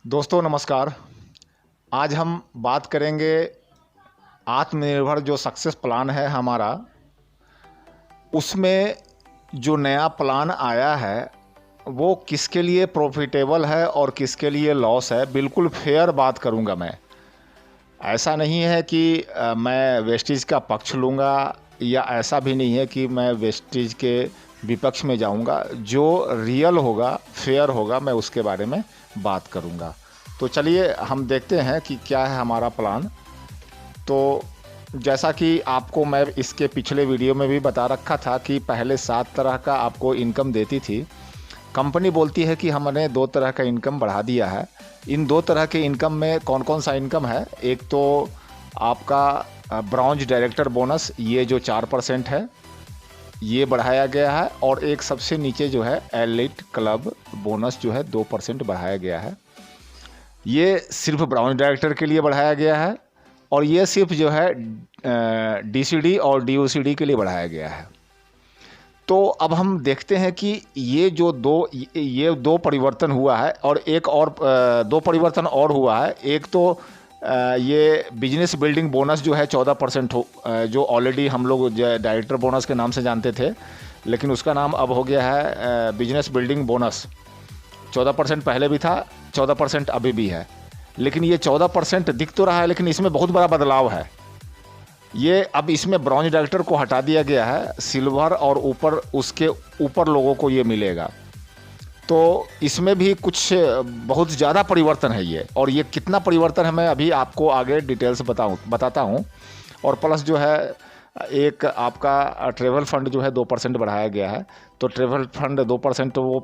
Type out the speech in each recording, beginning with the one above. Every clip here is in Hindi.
दोस्तों नमस्कार। आज हम बात करेंगे आत्मनिर्भर जो सक्सेस प्लान है हमारा, उसमें जो नया प्लान आया है वो किसके लिए प्रॉफिटेबल है और किसके लिए लॉस है। बिल्कुल फेयर बात करूंगा मैं। ऐसा नहीं है कि मैं वेस्टेज का पक्ष लूँगा या ऐसा भी नहीं है कि मैं वेस्टेज के विपक्ष में जाऊंगा। जो रियल होगा, फेयर होगा, मैं उसके बारे में बात करूंगा। तो चलिए हम देखते हैं कि क्या है हमारा प्लान। तो जैसा कि आपको मैं इसके पिछले वीडियो में भी बता रखा था कि पहले 7 तरह का आपको इनकम देती थी। कंपनी बोलती है कि हमने 2 तरह का इनकम बढ़ा दिया है। इन 2 तरह के इनकम में कौन कौन सा इनकम है? एक तो आपका ब्रॉन्ज डायरेक्टर बोनस, ये जो 4% है, ये बढ़ाया गया है। और एक सबसे नीचे जो है एलिट क्लब बोनस जो है 2% बढ़ाया गया है। ये सिर्फ ब्राउन डायरेक्टर के लिए बढ़ाया गया है और ये सिर्फ जो है डीसीडी और डीओसीडी के लिए बढ़ाया गया है। तो अब हम देखते हैं कि ये दो परिवर्तन हुआ है और एक और 2 परिवर्तन और हुआ है। एक तो ये बिजनेस बिल्डिंग बोनस जो है 14% जो ऑलरेडी हम लोग डायरेक्टर बोनस के नाम से जानते थे, लेकिन उसका नाम अब हो गया है बिजनेस बिल्डिंग बोनस। 14% पहले भी था, 14% अभी भी है। लेकिन ये 14% दिख तो रहा है, लेकिन इसमें बहुत बड़ा बदलाव है। ये अब इसमें ब्रॉन्ज डायरेक्टर को हटा दिया गया है, सिल्वर और ऊपर उसके ऊपर लोगों को ये मिलेगा। तो इसमें भी कुछ बहुत ज़्यादा परिवर्तन है ये। और ये कितना परिवर्तन है मैं अभी आपको आगे डिटेल से बताता हूँ। और प्लस जो है एक आपका ट्रेवल फंड जो है 2% बढ़ाया गया है। तो ट्रेवल फंड 2% वो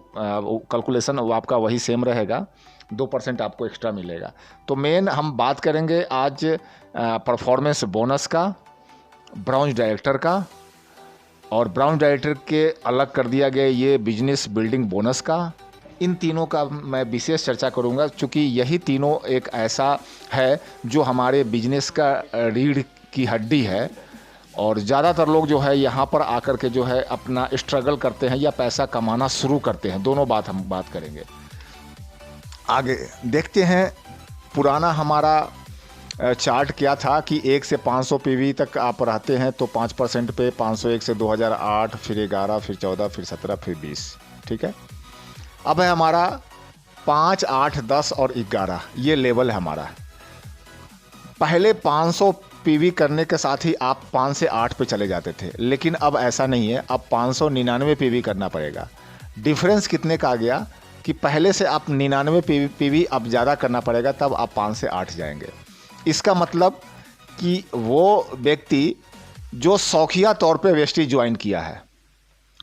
कैलकुलेशन वो आपका वही सेम रहेगा, 2% आपको एक्स्ट्रा मिलेगा। तो मेन हम बात करेंगे आज परफॉर्मेंस बोनस का, ब्राउन डायरेक्टर का, और ब्राउन डायरेक्टर के अलग कर दिया गया ये बिजनेस बिल्डिंग बोनस का। इन तीनों का मैं विशेष चर्चा करूंगा, क्योंकि यही तीनों एक ऐसा है जो हमारे बिजनेस का रीढ़ की हड्डी है। और ज़्यादातर लोग जो है यहाँ पर आकर के जो है अपना स्ट्रगल करते हैं या पैसा कमाना शुरू करते हैं। दोनों बात हम बात करेंगे। आगे देखते हैं पुराना हमारा चार्ट क्या था कि 1 से 500 पीवी तक आप रहते हैं तो 5% पे 501 से 2008, फिर 11, फिर 14, फिर 17, फिर 20। ठीक है। अब है हमारा 5, 8, 10 और 11, ये लेवल है हमारा। पहले 500 पीवी करने के साथ ही आप 5 से 8 पे चले जाते थे, लेकिन अब ऐसा नहीं है। अब 599 पीवी करना पड़ेगा। डिफरेंस कितने का आ गया कि पहले से आप 99 पीवी अब ज़्यादा करना पड़ेगा, तब आप 5 से 8 जाएंगे। इसका मतलब कि वो व्यक्ति जो शौकिया तौर पे वेस्टेज ज्वाइन किया है,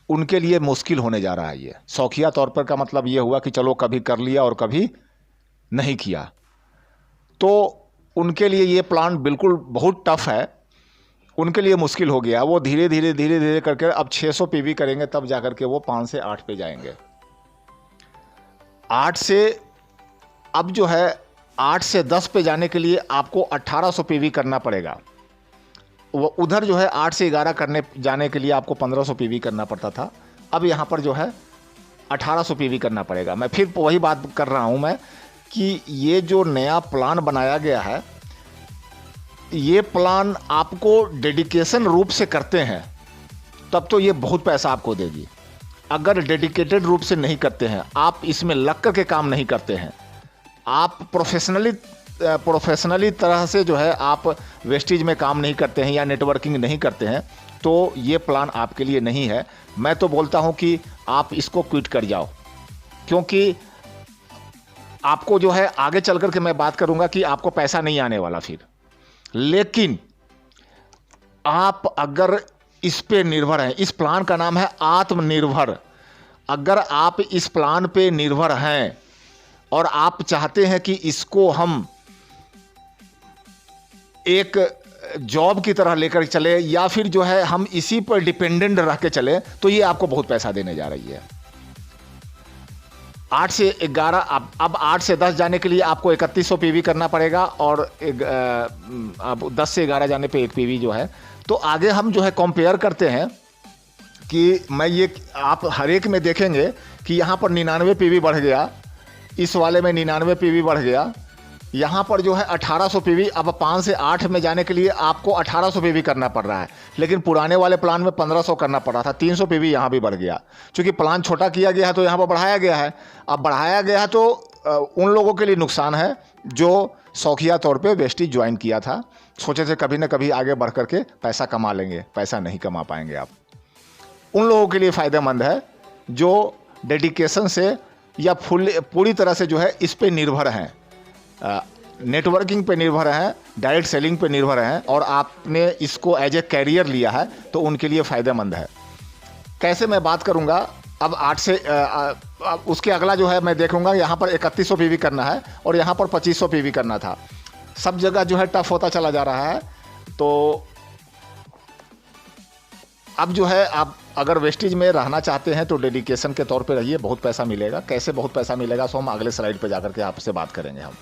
उनके लिए मुश्किल होने जा रहा है। ये शौकिया तौर पर का मतलब ये हुआ कि चलो कभी कर लिया और कभी नहीं किया, तो उनके लिए ये प्लान बिल्कुल बहुत टफ है। उनके लिए मुश्किल हो गया। वो धीरे धीरे करके अब 600 पीवी करेंगे, तब जाकर के वो 5 से 8 पे जाएंगे। 8 से अब जो है 8 से 10 पे जाने के लिए आपको 1800 पीवी करना पड़ेगा। वो उधर जो है 8 से 11 करने जाने के लिए आपको 1500 पीवी करना पड़ता था। अब यहाँ पर जो है 1800 पीवी करना पड़ेगा। मैं फिर वही बात कर रहा हूँ मैं कि ये जो नया प्लान बनाया गया है, ये प्लान आपको डेडिकेशन रूप से करते हैं तब तो ये बहुत पैसा आपको देगी। अगर डेडिकेटेड रूप से नहीं करते हैं, आप इसमें लग कर के काम नहीं करते हैं, आप प्रोफेशनली तरह से जो है आप वेस्टेज में काम नहीं करते हैं या नेटवर्किंग नहीं करते हैं, तो ये प्लान आपके लिए नहीं है। मैं तो बोलता हूं कि आप इसको क्विट कर जाओ, क्योंकि आपको जो है आगे चल कर के मैं बात करूंगा कि आपको पैसा नहीं आने वाला फिर। लेकिन आप अगर इस पे निर्भर हैं, इस प्लान का नाम है आत्मनिर्भर। अगर आप इस प्लान पे निर्भर हैं और आप चाहते हैं कि इसको हम एक जॉब की तरह लेकर चले या फिर जो है हम इसी पर डिपेंडेंट रह के चले, तो ये आपको बहुत पैसा देने जा रही है। 8 से 11, अब 8 से 10 जाने के लिए आपको 3100 पीवी करना पड़ेगा और अब 10 से 11 जाने पे 1 पीवी जो है। तो आगे हम जो है कंपेयर करते हैं कि मैं ये आप हर एक में देखेंगे कि यहाँ पर 99 पीवी बढ़ गया, इस वाले में 99 पीवी बढ़ गया। यहाँ पर जो है 1800 पीवी, अब 5 से 8 में जाने के लिए आपको 1800 पीवी करना पड़ रहा है, लेकिन पुराने वाले प्लान में 1500 करना पड़ रहा था। 300 पीवी यहाँ भी बढ़ गया, क्योंकि प्लान छोटा किया गया है तो यहाँ पर बढ़ाया गया है। अब बढ़ाया गया है तो उन लोगों के लिए नुकसान है जो शौकिया तौर पे वेस्टिज ज्वाइन किया था, सोचे थे कभी ना कभी आगे बढ़ करके पैसा कमा लेंगे, पैसा नहीं कमा पाएंगे आप। उन लोगों के लिए फ़ायदेमंद है जो डेडिकेशन से या पूरी तरह से जो है इस पे निर्भर हैं, नेटवर्किंग पे निर्भर हैं, डायरेक्ट सेलिंग पे निर्भर हैं, और आपने इसको एज ए कैरियर लिया है तो उनके लिए फ़ायदेमंद है। कैसे मैं बात करूंगा अब 8 से उसके अगला जो है मैं देखूंगा, यहाँ पर 3100 पीवी करना है और यहाँ पर 2500 पीवी करना था। सब जगह जो है टफ होता चला जा रहा है। तो अब जो है आप अगर वेस्टिज में रहना चाहते हैं तो डेडिकेशन के तौर पे रहिए, बहुत पैसा मिलेगा। कैसे बहुत पैसा मिलेगा सो हम अगले स्लाइड पे जाकर के आपसे बात करेंगे। हम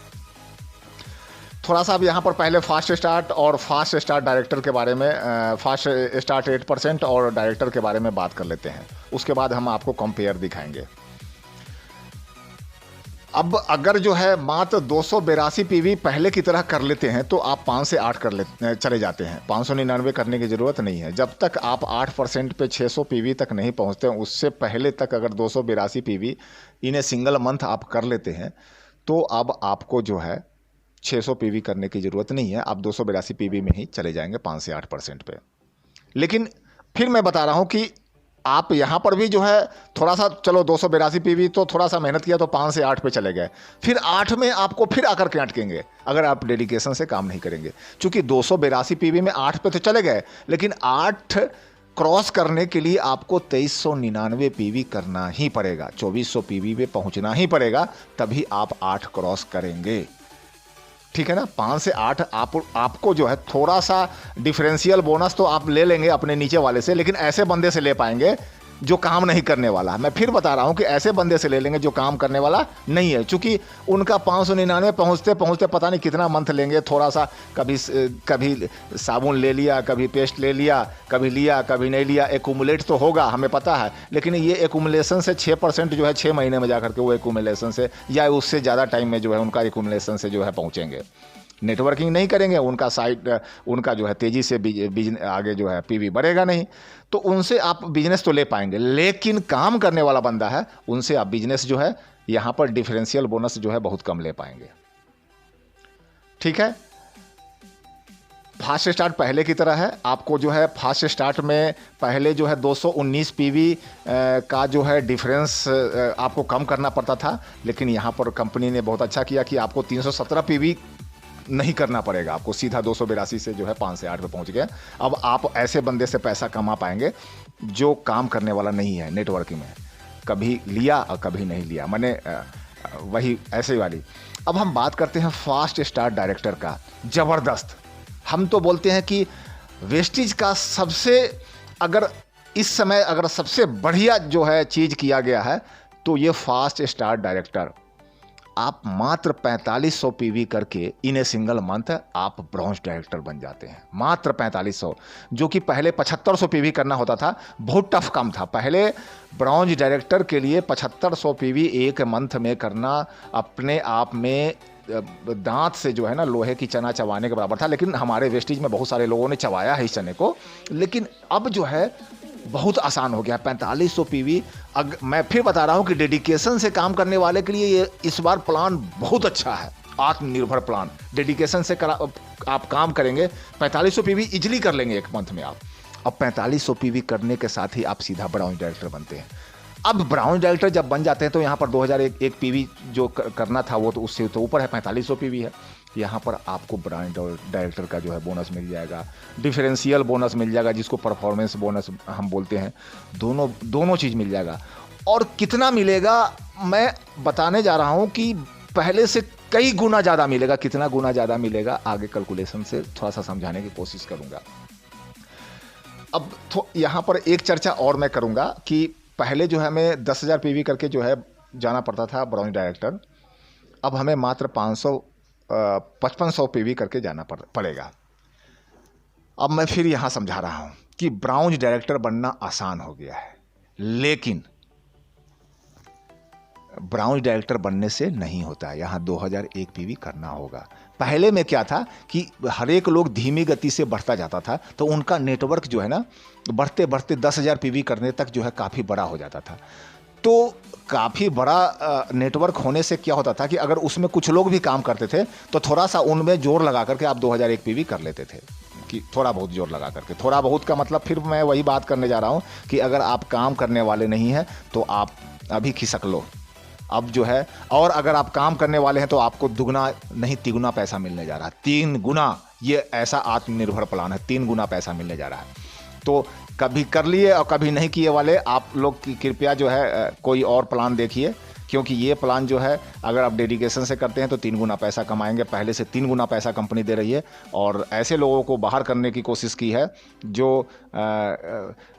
थोड़ा सा अब यहाँ पर पहले फास्ट स्टार्ट और फास्ट स्टार्ट डायरेक्टर के बारे में, फास्ट स्टार्ट 8% और डायरेक्टर के बारे में बात कर लेते हैं, उसके बाद हम आपको कंपेयर दिखाएंगे। अब अगर जो है मात्र 282 पीवी पहले की तरह कर लेते हैं तो आप 5 से 8 कर ले चले जाते हैं। 599 करने की ज़रूरत नहीं है। जब तक आप 8% पे 600 पीवी तक नहीं पहुंचते, उससे पहले तक अगर 282 PV in a single month आप कर लेते हैं तो अब आपको जो है 600 पीवी करने की ज़रूरत नहीं है, आप 282 पीवी में ही चले जाएंगे 5 से 8% पे। लेकिन फिर मैं बता रहा हूँ कि आप यहाँ पर भी जो है थोड़ा सा, चलो 282 पीवी तो थोड़ा सा मेहनत किया तो 5 से 8 पे चले गए, फिर 8 में आपको फिर आकर के अटकेंगे अगर आप डेडिकेशन से काम नहीं करेंगे। क्योंकि 282 पीवी में 8 पे तो चले गए, लेकिन 8 क्रॉस करने के लिए आपको 2399 पीवी करना ही पड़ेगा, 2400 पीवी पे पहुँचना ही पड़ेगा, तभी आप 8 क्रॉस करेंगे। ठीक है ना। 5 से 8 आपको जो है थोड़ा सा डिफरेंशियल बोनस तो आप ले लेंगे अपने नीचे वाले से, लेकिन ऐसे बंदे से ले पाएंगे जो काम नहीं करने वाला। मैं फिर बता रहा हूं कि ऐसे बंदे से ले लेंगे जो काम करने वाला नहीं है, क्योंकि उनका 599 पहुंचते पहुंचते पता नहीं कितना मंथ लेंगे। थोड़ा सा कभी साबुन ले लिया, कभी पेस्ट ले लिया, कभी नहीं लिया, एकुमुलेट तो होगा हमें पता है, लेकिन ये एकुमुलेशन से 6% जो है 6 महीने में जाकर के वो एकुमुलेशन से या उससे ज़्यादा टाइम में जो है उनका एकुमुलेशन से जो है पहुँचेंगे। नेटवर्किंग नहीं करेंगे, उनका साइट उनका जो है तेज़ी से आगे जो है पीवी बढ़ेगा नहीं, तो उनसे आप बिजनेस तो ले पाएंगे। लेकिन काम करने वाला बंदा है उनसे आप बिजनेस जो है यहाँ पर डिफरेंशियल बोनस जो है बहुत कम ले पाएंगे। ठीक है। फास्ट स्टार्ट पहले की तरह है, आपको जो है फास्ट स्टार्ट में पहले जो है 219 पीवी का जो है डिफरेंस आपको कम करना पड़ता था, लेकिन यहाँ पर कंपनी ने बहुत अच्छा किया कि आपको 317 पीवी नहीं करना पड़ेगा, आपको सीधा 282 से जो है 5 से 8 पे पहुंच गया। अब आप ऐसे बंदे से पैसा कमा पाएंगे जो काम करने वाला नहीं है, नेटवर्किंग में कभी लिया और कभी नहीं लिया, मैंने वही ऐसे वाली। अब हम बात करते हैं फास्ट स्टार्ट डायरेक्टर का। ज़बरदस्त, हम तो बोलते हैं कि वेस्टिज का सबसे, अगर इस समय अगर सबसे बढ़िया जो है चीज़ किया गया है तो ये फास्ट स्टार्ट डायरेक्टर। आप मात्र 4500 पीवी करके इन ए सिंगल मंथ आप ब्रॉन्ज डायरेक्टर बन जाते हैं। मात्र 4500, जो कि पहले 7500 पीवी करना होता था। बहुत टफ काम था पहले। ब्रॉन्ज डायरेक्टर के लिए 7500 पीवी एक मंथ में करना अपने आप में दांत से जो है ना लोहे की चना चबाने के बराबर था। लेकिन हमारे वेस्टिज में बहुत सारे लोगों ने चबाया है इस चने को, लेकिन अब जो है बहुत आसान हो गया। 4500 पीवी। मैं फिर बता रहा हूं कि डेडिकेशन से काम करने वाले के लिए ये इस बार प्लान बहुत अच्छा है, आत्मनिर्भर प्लान। डेडिकेशन से आप काम करेंगे, 4500 पीवी इजिली कर लेंगे एक मंथ में आप। अब 4500 पीवी करने के साथ ही आप सीधा ब्राउन डायरेक्टर बनते हैं। अब ब्राउन डायरेक्टर जब बन जाते हैं तो यहाँ पर 2001 पीवी जो करना था वो तो उससे तो ऊपर है, 4500 पीवी है। यहाँ पर आपको ब्रांड डायरेक्टर का जो है बोनस मिल जाएगा, डिफरेंशियल बोनस मिल जाएगा, जिसको परफॉर्मेंस बोनस हम बोलते हैं। दोनों चीज़ मिल जाएगा। और कितना मिलेगा मैं बताने जा रहा हूँ कि पहले से कई गुना ज़्यादा मिलेगा। कितना गुना ज़्यादा मिलेगा आगे कैलकुलेशन से थोड़ा सा समझाने की कोशिश करूँगा। अब यहाँ पर एक चर्चा और मैं करूँगा कि पहले जो है हमें 10,000 पीवी करके जो है जाना पड़ता था ब्रॉन्ज डायरेक्टर, अब हमें मात्र 5500 पीवी करके जाना पड़ेगा। अब मैं फिर यहाँ समझा रहा हूँ कि ब्राउन डायरेक्टर बनना आसान हो गया है, लेकिन ब्राउन डायरेक्टर बनने से नहीं होता है, यहाँ 2001 पीवी करना होगा। पहले में क्या था कि हर एक लोग धीमी गति से बढ़ता जाता था, तो उनका नेटवर्क जो है ना बढ़ते बढ़ते 10,000 पीवी करने तक जो है काफ़ी बड़ा हो जाता था। तो काफ़ी बड़ा नेटवर्क होने से क्या होता था कि अगर उसमें कुछ लोग भी काम करते थे तो थोड़ा सा उनमें जोर लगा करके आप 2001 पीवी कर लेते थे, कि थोड़ा बहुत जोर लगा करके। थोड़ा बहुत का मतलब फिर मैं वही बात करने जा रहा हूँ कि अगर आप काम करने वाले नहीं हैं तो आप अभी खिसक लो अब जो है, और अगर आप काम करने वाले हैं तो आपको दुगना नहीं 3 गुना पैसा मिलने जा रहा है, 3 गुना। ये ऐसा आत्मनिर्भर प्लान है, 3 गुना पैसा मिलने जा रहा है। तो कभी कर लिए और कभी नहीं किए वाले आप लोग कृपया जो है कोई और प्लान देखिए, क्योंकि ये प्लान जो है अगर आप डेडिकेशन से करते हैं तो 3 गुना पैसा कमाएंगे, पहले से 3 गुना पैसा कंपनी दे रही है। और ऐसे लोगों को बाहर करने की कोशिश की है जो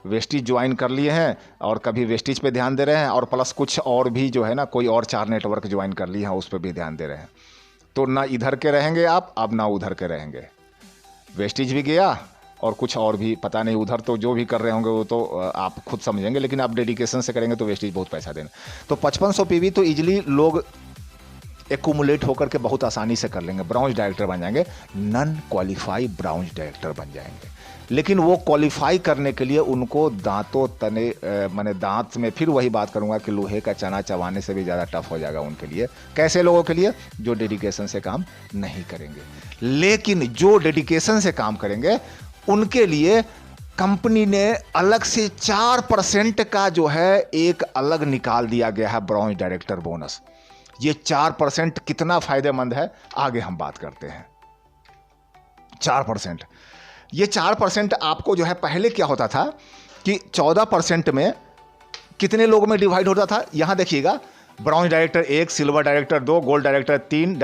वेस्टिज ज्वाइन कर लिए हैं और कभी वेस्टिज पे ध्यान दे रहे हैं, और प्लस कुछ और भी जो है ना कोई और 4 नेटवर्क ज्वाइन कर लिए हैं उस पर भी ध्यान दे रहे हैं। तो ना इधर के रहेंगे आप अब, ना उधर के रहेंगे। वेस्टिज भी गया और कुछ और भी पता नहीं, उधर तो जो भी कर रहे होंगे वो तो आप खुद समझेंगे, लेकिन आप डेडिकेशन से करेंगे तो वेस्टेज बहुत पैसा देना। तो 5500 पीवी तो इजीली लोग एक्यूमुलेट होकर के बहुत आसानी से कर लेंगे, ब्राउन्ज डायरेक्टर बन जाएंगे, नॉन क्वालिफाई ब्राउन्ज डायरेक्टर बन जाएंगे। लेकिन वो क्वालिफाई करने के लिए उनको दांतों तने मैंने दांत में फिर वही बात करूंगा कि लोहे का चना चबाने से भी ज़्यादा टफ हो जाएगा उनके लिए। कैसे लोगों के लिए? जो डेडिकेशन से काम नहीं करेंगे। लेकिन जो डेडिकेशन से काम करेंगे उनके लिए कंपनी ने अलग से 4% का जो है एक अलग निकाल दिया गया है ब्राउन्ज डायरेक्टर बोनस। ये 4% कितना फायदेमंद है आगे हम बात करते हैं। 4%, ये 4% आपको जो है, पहले क्या होता था कि 14% में कितने लोगों में डिवाइड होता था, यहां देखिएगा, bronze director 1, silver director 2, gold director 3,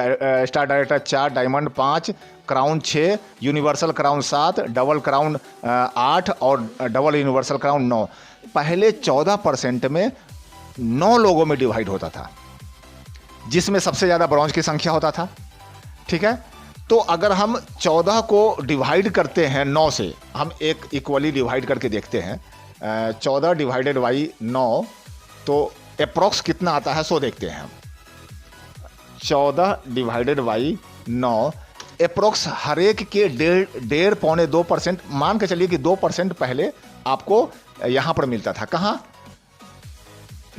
star director 4, diamond 5, crown 6, universal crown 7, double crown 8 और डबल यूनिवर्सल क्राउन 9। पहले 14% में 9 लोगों में डिवाइड होता था, जिसमें सबसे ज़्यादा ब्रॉन्ज की संख्या होता था। ठीक है, तो अगर हम 14 को डिवाइड करते हैं 9 से, हम एक इक्वली डिवाइड करके देखते हैं, 14 डिवाइडेड बाई 9 तो अप्रॉक्स कितना आता है सो देखते हैं हम। 14 डिवाइडेड बाई 9 अप्रॉक्स हर एक के 1.5-2%, मान के चलिए कि 2% पहले आपको यहां पर मिलता था। कहां?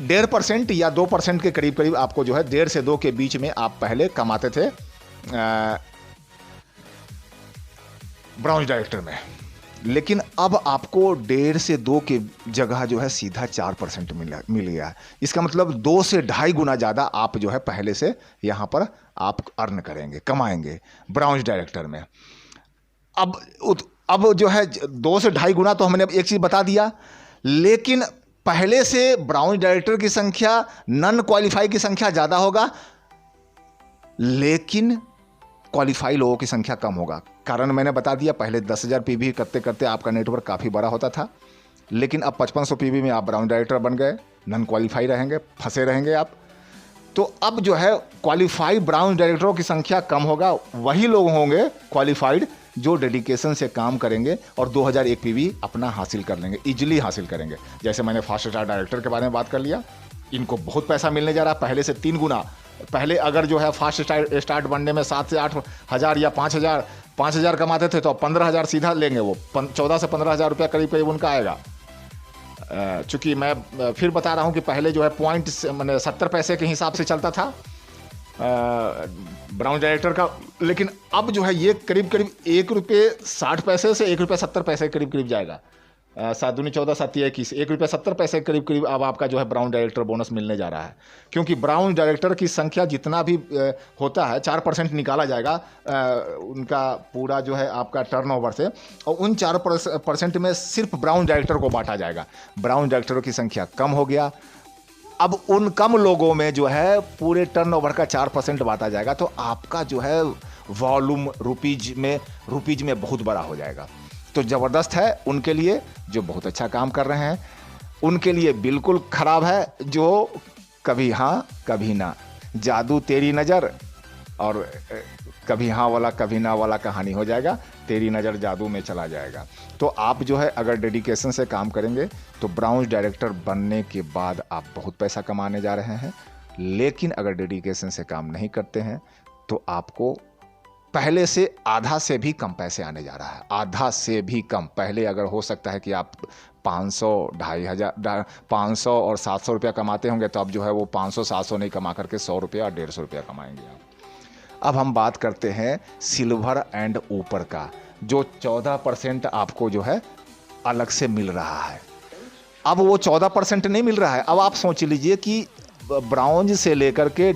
1.5% या 2% के करीब करीब आपको जो है 1.5 से 2 के बीच में आप पहले कमाते थे ब्राउन्ज डायरेक्टर में। लेकिन अब आपको 1.5 से 2 के जगह जो है सीधा 4% मिल गया है। इसका मतलब 2 से 2.5 गुना ज़्यादा आप जो है पहले से यहाँ पर आप अर्न करेंगे, कमाएंगे ब्राउन्ज डायरेक्टर में। अब जो है 2 से 2.5 गुना तो हमने अब एक चीज़ बता दिया, लेकिन पहले से ब्राउन्ज डायरेक्टर की संख्या, नॉन क्वालिफाई की संख्या ज़्यादा होगा, लेकिन क्वालिफाई लोगों की संख्या कम होगा। कारण मैंने बता दिया, पहले 10,000 पीवी करते करते आपका नेटवर्क काफ़ी बड़ा होता था, लेकिन अब 5500 पीवी में आप ब्राउन डायरेक्टर बन गए, नॉन क्वालिफाई रहेंगे, फंसे रहेंगे आप। तो अब जो है क्वालिफाई ब्राउन डायरेक्टरों की संख्या कम होगा, वही लोग होंगे क्वालिफाइड जो डेडिकेशन से काम करेंगे और 2001 पीवी अपना हासिल कर लेंगे, इजीली हासिल करेंगे। जैसे मैंने फास्ट स्टार डायरेक्टर के बारे में बात कर लिया, इनको बहुत पैसा मिलने जा रहा है, पहले से 3 गुना। पहले अगर जो है फास्ट स्टार्ट बनने में 7 से 8 हज़ार या 5,000 कमाते थे, तो अब 15,000 सीधा लेंगे, वो 14 से 15,000 रुपया करीब करीब उनका आएगा। चूँकि मैं फिर बता रहा हूँ कि पहले जो है पॉइंट मैंने 70 पैसे के हिसाब से चलता था ब्राउन डायरेक्टर का, लेकिन अब जो है ये करीब करीब 1 रुपये 60 पैसे से 1 रुपये 70 पैसे के करीब करीब जाएगा। 7 दूनी 14, 7 21, 1 रुपये 70 पैसे के करीब करीब अब आपका जो है ब्राउन डायरेक्टर बोनस मिलने जा रहा है। क्योंकि ब्राउन डायरेक्टर की संख्या जितना भी होता है 4% निकाला जाएगा उनका पूरा जो है आपका टर्नओवर से, और उन 4% में सिर्फ ब्राउन डायरेक्टर को बांटा जाएगा। ब्राउन डायरेक्टरों की संख्या कम हो गया, अब उन कम लोगों में जो है पूरे टर्नओवर का 4% बांटा जाएगा, तो आपका जो है वॉल्यूम रुपीज में बहुत बड़ा हो जाएगा। तो ज़बरदस्त है उनके लिए जो बहुत अच्छा काम कर रहे हैं, उनके लिए बिल्कुल ख़राब है जो कभी हाँ कभी ना, जादू तेरी नज़र, और कभी हाँ वाला कभी ना वाला कहानी हो जाएगा, तेरी नज़र जादू में चला जाएगा। तो आप जो है अगर डेडिकेशन से काम करेंगे तो ब्राउन डायरेक्टर बनने के बाद आप बहुत पैसा कमाने जा रहे हैं, लेकिन अगर डेडिकेशन से काम नहीं करते हैं तो आपको पहले से आधा से भी कम पैसे आने जा रहा है, आधा से भी कम। पहले अगर हो सकता है कि आप 500, 2500, 500 और 700 रुपया कमाते होंगे, तो अब जो है वो 500, 700 नहीं कमा करके 100 रुपया और 150 रुपया कमाएंगे आप। अब हम बात करते हैं सिल्वर एंड ऊपर का, जो 14% आपको जो है अलग से मिल रहा है। अब वो 14% नहीं मिल रहा है। अब आप सोच लीजिए कि ब्राउन्ज से लेकर के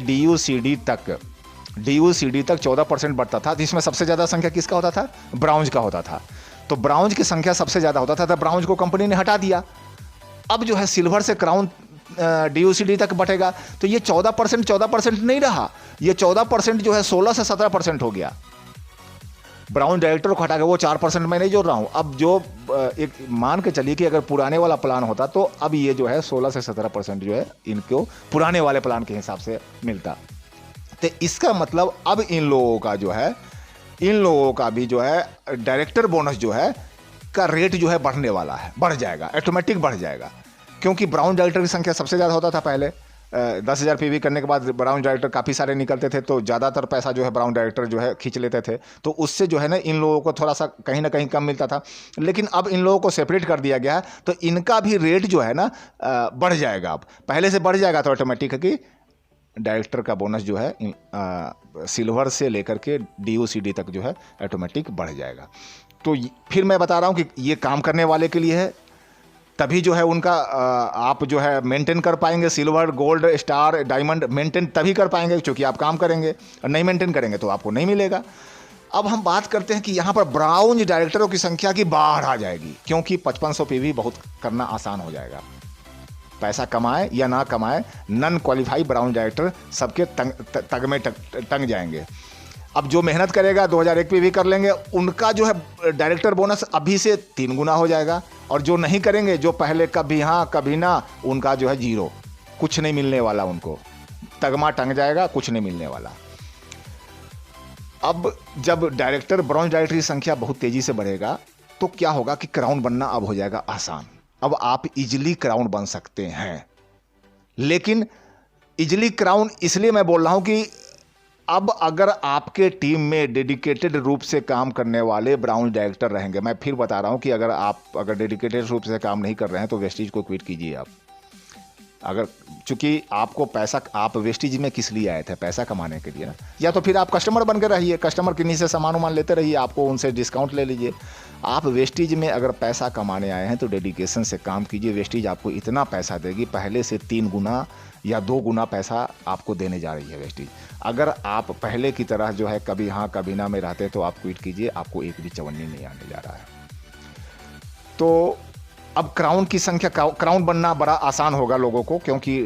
DUCD तक 14% बढ़ता था, जिसमें सबसे ज़्यादा संख्या किसका होता था? ब्राउन्ज का होता था। तो ब्राउन्ज की संख्या सबसे ज़्यादा होता था, तो ब्राउन्ज को कंपनी ने हटा दिया। अब जो है सिल्वर से क्राउन DUCD तक बढ़ेगा, तो ये 14% नहीं रहा, ये 14% जो है 16 से 17% हो गया। ब्राउन डायरेक्टर को हटा के वो 4% मैं नहीं जोड़ रहा हूँ। अब जो एक मान के चलिए कि अगर पुराने वाला प्लान होता तो अब ये जो है 16 से 17% जो है इनको पुराने वाले प्लान के हिसाब से मिलता। तो इसका मतलब अब इन लोगों का भी जो है डायरेक्टर बोनस जो है का रेट जो है बढ़ने वाला है, बढ़ जाएगा, ऑटोमेटिक बढ़ जाएगा। क्योंकि ब्राउन डायरेक्टर की संख्या सबसे ज़्यादा होता था पहले। 10,000 PV करने के बाद ब्राउन डायरेक्टर काफ़ी सारे निकलते थे, तो ज़्यादातर पैसा जो है ब्राउन डायरेक्टर जो है खींच लेते थे, तो उससे जो है ना इन लोगों को थोड़ा सा कहीं ना कहीं कम मिलता था। लेकिन अब इन लोगों को सेपरेट कर दिया गया है, तो इनका भी रेट जो है ना बढ़ जाएगा। अब पहले से बढ़ जाएगा, तो ऑटोमेटिक है कि डायरेक्टर का बोनस जो है सिल्वर से लेकर के DUCD तक जो है ऑटोमेटिक बढ़ जाएगा। तो फिर मैं बता रहा हूँ कि ये काम करने वाले के लिए है, तभी जो है उनका आप जो है मेंटेन कर पाएंगे। Silver, gold, star, diamond maintain तभी कर पाएंगे क्योंकि आप काम करेंगे, और नहीं मेंटेन करेंगे तो आपको नहीं मिलेगा। अब हम बात करते हैं कि यहाँ पर ब्राउन डायरेक्टरों की संख्या की बाढ़ आ जाएगी, क्योंकि 5500 PV बहुत करना आसान हो जाएगा। पैसा कमाए या ना कमाए, नॉन क्वालिफाई ब्राउन डायरेक्टर सबके तग में टंग जाएंगे। अब जो मेहनत करेगा 2001 PV कर लेंगे, उनका जो है डायरेक्टर बोनस अभी से 3 गुना हो जाएगा। और जो नहीं करेंगे, जो पहले कभी हाँ कभी ना, उनका जो है 0, कुछ नहीं मिलने वाला, उनको तगमा टंग जाएगा, कुछ नहीं मिलने वाला। अब जब डायरेक्टर ब्राउन डायरेक्टर की संख्या बहुत तेजी से बढ़ेगा, तो क्या होगा कि क्राउन बनना अब हो जाएगा आसान। अब आप इजिली क्राउन बन सकते हैं। लेकिन इजिली क्राउन इसलिए मैं बोल रहा हूं कि अब अगर आपके टीम में डेडिकेटेड रूप से काम करने वाले ब्राउन डायरेक्टर रहेंगे, मैं फिर बता रहा हूं कि अगर डेडिकेटेड रूप से काम नहीं कर रहे हैं तो वेस्टीज को क्विट कीजिए आप। अगर चूंकि आपको पैसा, आप वेस्टीज में किस लिए आए थे? पैसा कमाने के लिए ना। या तो फिर आप कस्टमर बन के रहिए, कस्टमर किन्हीं से सामान वामान लेते रहिए, आपको उनसे डिस्काउंट ले लीजिए। आप वेस्टीज में अगर पैसा कमाने आए हैं तो डेडिकेशन से काम कीजिए। वेस्टीज आपको इतना पैसा देगी, पहले से 3 गुना या 2 गुना पैसा आपको देने जा रही है वेस्टीज। अगर आप पहले की तरह जो है कभी हाँ कभी ना में रहते तो आप क्विट कीजिए, आपको एक भी चवन्नी नहीं आने जा रहा है। तो अब क्राउन की संख्या, क्राउन बनना बड़ा आसान होगा लोगों को, क्योंकि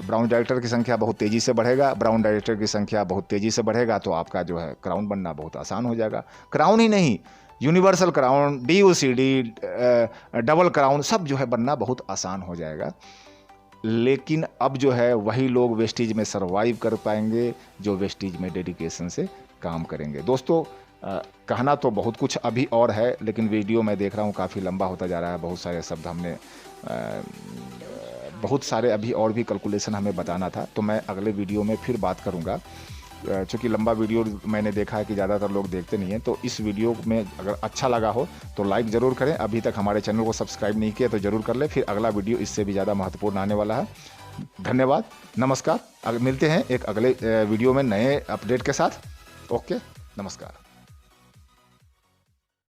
ब्राउन डायरेक्टर की संख्या बहुत तेज़ी से बढ़ेगा। ब्राउन डायरेक्टर की संख्या बहुत तेज़ी से बढ़ेगा तो आपका जो है क्राउन बनना बहुत आसान हो जाएगा। क्राउन ही नहीं, universal crown, DUCD, double crown, सब जो है बनना बहुत आसान हो जाएगा। लेकिन अब जो है वही लोग वेस्टीज में सरवाइव कर पाएंगे जो वेस्टीज में डेडिकेशन से काम करेंगे। दोस्तों, कहना तो बहुत कुछ अभी और है, लेकिन वीडियो मैं देख रहा हूँ काफ़ी लंबा होता जा रहा है। बहुत सारे शब्द हमने बहुत सारे अभी और भी कैलकुलेशन हमें बताना था, तो मैं अगले वीडियो में फिर बात करूँगा। चूँकि लंबा वीडियो मैंने देखा है कि ज़्यादातर लोग देखते नहीं हैं, तो इस वीडियो में अगर अच्छा लगा हो तो लाइक ज़रूर करें। अभी तक हमारे चैनल को सब्सक्राइब नहीं किया तो ज़रूर कर लें, फिर अगला वीडियो इससे भी ज़्यादा महत्वपूर्ण आने वाला है। धन्यवाद, नमस्कार। मिलते हैं एक अगले वीडियो में नए अपडेट के साथ। ओके, नमस्कार।